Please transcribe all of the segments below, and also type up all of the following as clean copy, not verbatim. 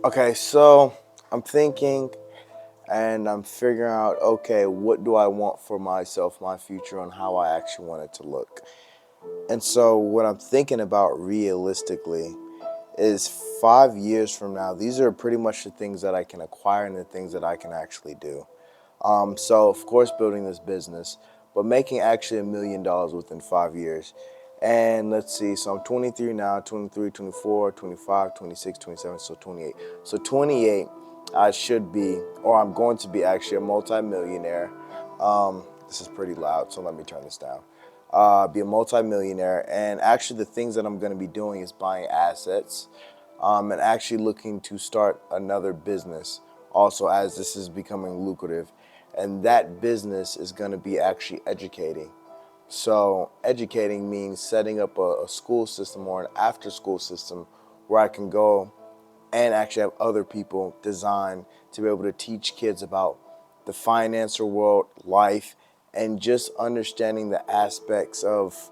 Okay, so I'm thinking and I'm figuring out, okay, what do I want for myself, my future, and how I actually want it to look. And so, what I'm thinking about realistically is 5 years from now, these are pretty much the things that I can acquire and the things that I can actually do. So, of course, building this business, but making actually $1 million within 5 years. And let's see, so I'm 23 now, 23, 24, 25, 26, 27, so 28. So 28, I should be, or I'm going to be actually a multimillionaire. This is pretty loud, so let me turn this down. Be a multimillionaire, and actually the things that I'm going to be doing is buying assets, and actually looking to start another business also as this is becoming lucrative. And that business is going to be actually educating. So educating means setting up a school system or an after school system where I can go and actually have other people design to be able to teach kids about the financial world, life, and just understanding the aspects of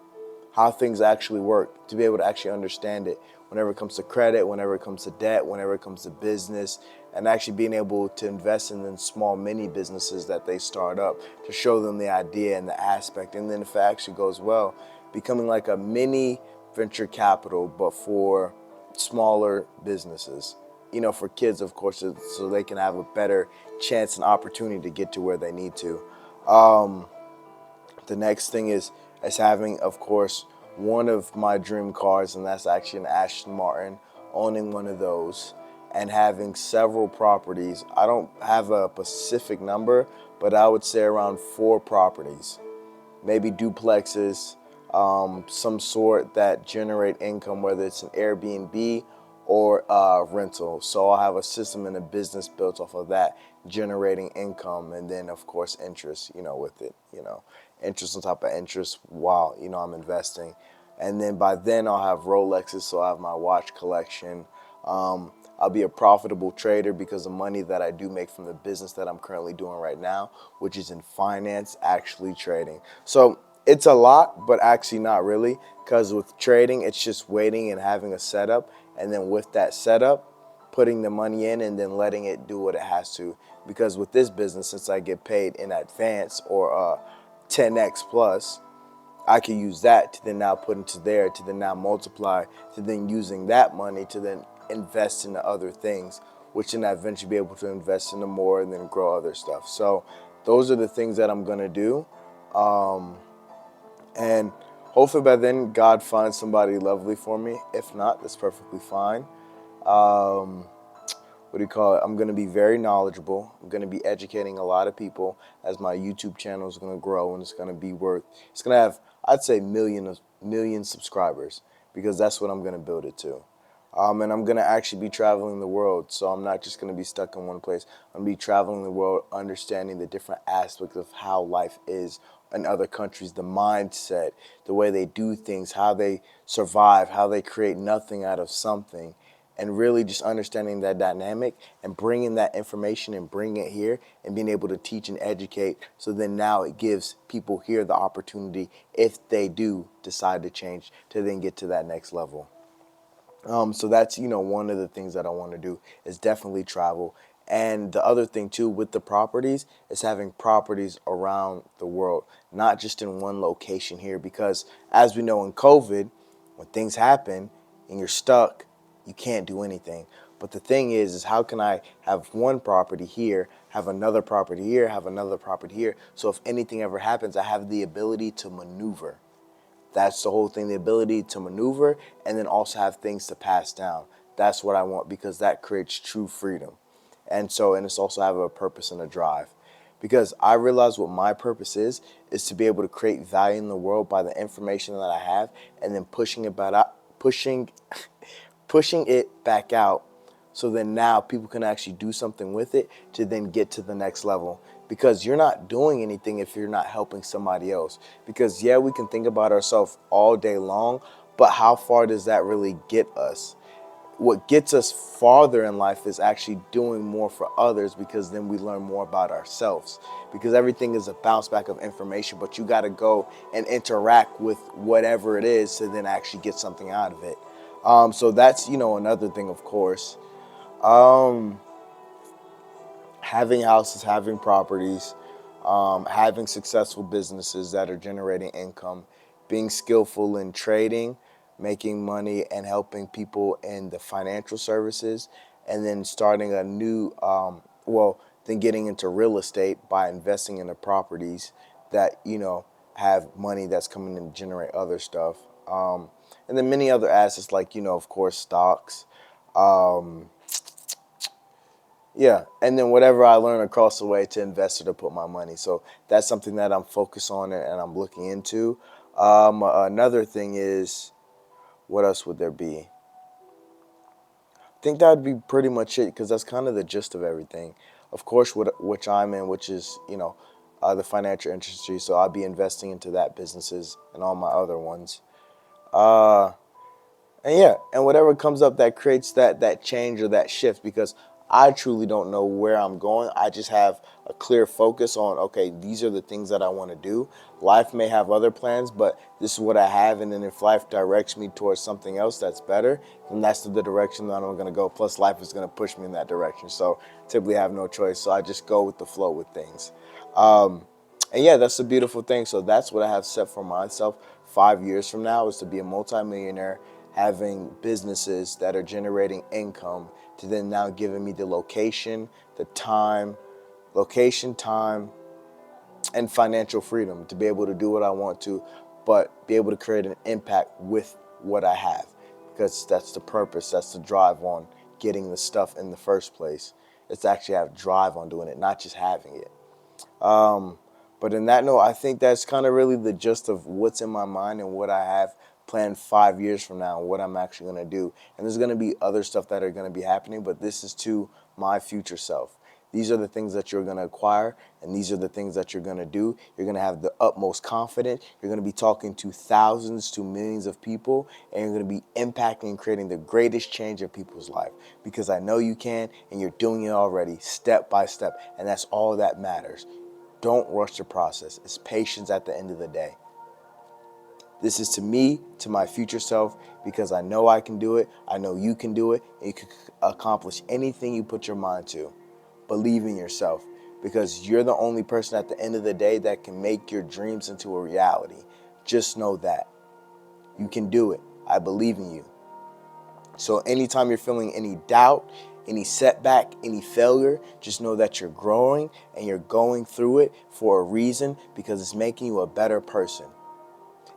how things actually work, to be able to actually understand it whenever it comes to credit, whenever it comes to debt, whenever it comes to business, and actually being able to invest in small mini businesses that they start up to show them the idea and the aspect. And then if it actually goes well, becoming like a mini venture capital, but for smaller businesses, for kids, of course, so they can have a better chance and opportunity to get to where they need to. The next thing is having, of course, one of my dream cars, and that's actually an Aston Martin, owning one of those, and having several properties. I don't have a specific number, but I would say around 4 properties, maybe duplexes, some sort that generate income, whether it's an Airbnb or rental. So I'll have a system and a business built off of that, generating income, and then of course interest, with it, interest on top of interest while I'm investing. And then by then I'll have Rolexes, so I have my watch collection. I'll be a profitable trader because the money that I do make from the business that I'm currently doing right now, which is in finance, actually trading. So it's a lot, but actually not really, because with trading, it's just waiting and having a setup. And then with that setup, putting the money in and then letting it do what it has to. Because with this business, since I get paid in advance or 10x plus, I can use that to then now put into there, to then now multiply, to then using that money to then invest into other things, which then I eventually be able to invest into more and then grow other stuff. So those are the things that I'm gonna do. And hopefully by then God finds somebody lovely for me. If not, that's perfectly fine. What do you call it? I'm going to be very knowledgeable. I'm going to be educating a lot of people as my YouTube channel is going to grow, and it's going to be it's going to have, I'd say, million subscribers, because that's what I'm going to build it to. And I'm going to actually be traveling the world, so I'm not just going to be stuck in one place. I'm going to be traveling the world, understanding the different aspects of how life is in other countries, the mindset, the way they do things, how they survive, how they create nothing out of something, and really just understanding that dynamic and bringing that information and bringing it here and being able to teach and educate. So then now it gives people here the opportunity, if they do decide to change, to then get to that next level. So that's, one of the things that I want to do is definitely travel. And the other thing too with the properties is having properties around the world, not just in one location here, because as we know in COVID, when things happen and you're stuck, you can't do anything. But the thing is how can I have one property here, have another property here, have another property here, so if anything ever happens, I have the ability to maneuver. That's the whole thing, the ability to maneuver and then also have things to pass down. That's what I want, because that creates true freedom. And it's also have a purpose and a drive. Because I realize what my purpose is to be able to create value in the world by the information that I have, and then pushing it back out, so then now people can actually do something with it to then get to the next level. Because you're not doing anything if you're not helping somebody else. Because yeah, we can think about ourselves all day long, but how far does that really get us? What gets us farther in life is actually doing more for others, because then we learn more about ourselves. Because everything is a bounce back of information, but you got to go and interact with whatever it is to then actually get something out of it. So that's, another thing, of course. Um, Having houses, having properties, having successful businesses that are generating income, being skillful in trading, making money, and helping people in the financial services, and then starting a new, then getting into real estate by investing in the properties that, have money that's coming in to generate other stuff. And then many other assets like, of course, stocks. Um, yeah, and then whatever I learn across the way to invest or to put my money. So that's something that I'm focused on and I'm looking into. Another thing is, what else would there be? I think that would be pretty much it because that's kind of the gist of everything. Of course, which I'm in, which is the financial industry. So I'll be investing into that businesses and all my other ones. Uh, And yeah, and whatever comes up that creates that change or that shift, because I truly don't know where I'm going. I just have a clear focus on, okay, these are the things that I want to do. Life may have other plans, but this is what I have. And then if life directs me towards something else that's better, then that's the direction that I'm going to go. Plus, life is going to push me in that direction. So typically, I have no choice. So I just go with the flow with things. Um, and yeah, that's a beautiful thing. So that's what I have set for myself 5 years from now, is to be a multimillionaire, having businesses that are generating income, to then now giving me the location, time, and financial freedom to be able to do what I want to, but be able to create an impact with what I have. Because that's the purpose, that's the drive on getting the stuff in the first place. It's to actually have drive on doing it, not just having it. But in that note, I think that's kind of really the gist of what's in my mind and what I have planned 5 years from now and what I'm actually going to do. And there's going to be other stuff that are going to be happening, but this is to my future self. These are the things that you're going to acquire, and these are the things that you're going to do. You're going to have the utmost confidence. You're going to be talking to thousands to millions of people, and you're going to be impacting and creating the greatest change in people's life, because I know you can, and you're doing it already step by step, and that's all that matters. Don't rush the process. It's patience at the end of the day. This is to me, to my future self, because I know I can do it. I know you can do it. And you can accomplish anything you put your mind to. Believe in yourself, because you're the only person at the end of the day that can make your dreams into a reality. Just know that. You can do it. I believe in you. So anytime you're feeling any doubt, any setback, any failure, just know that you're growing and you're going through it for a reason, because it's making you a better person.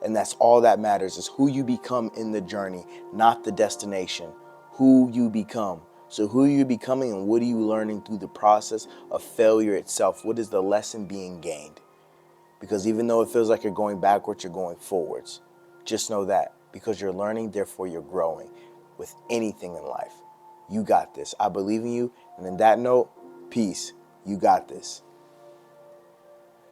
And that's all that matters, is who you become in the journey, not the destination. Who you become. So who are you becoming, and what are you learning through the process of failure itself? What is the lesson being gained? Because even though it feels like you're going backwards, you're going forwards. Just know that, because you're learning, therefore you're growing with anything in life. You got this. I believe in you. And in that note, peace. You got this.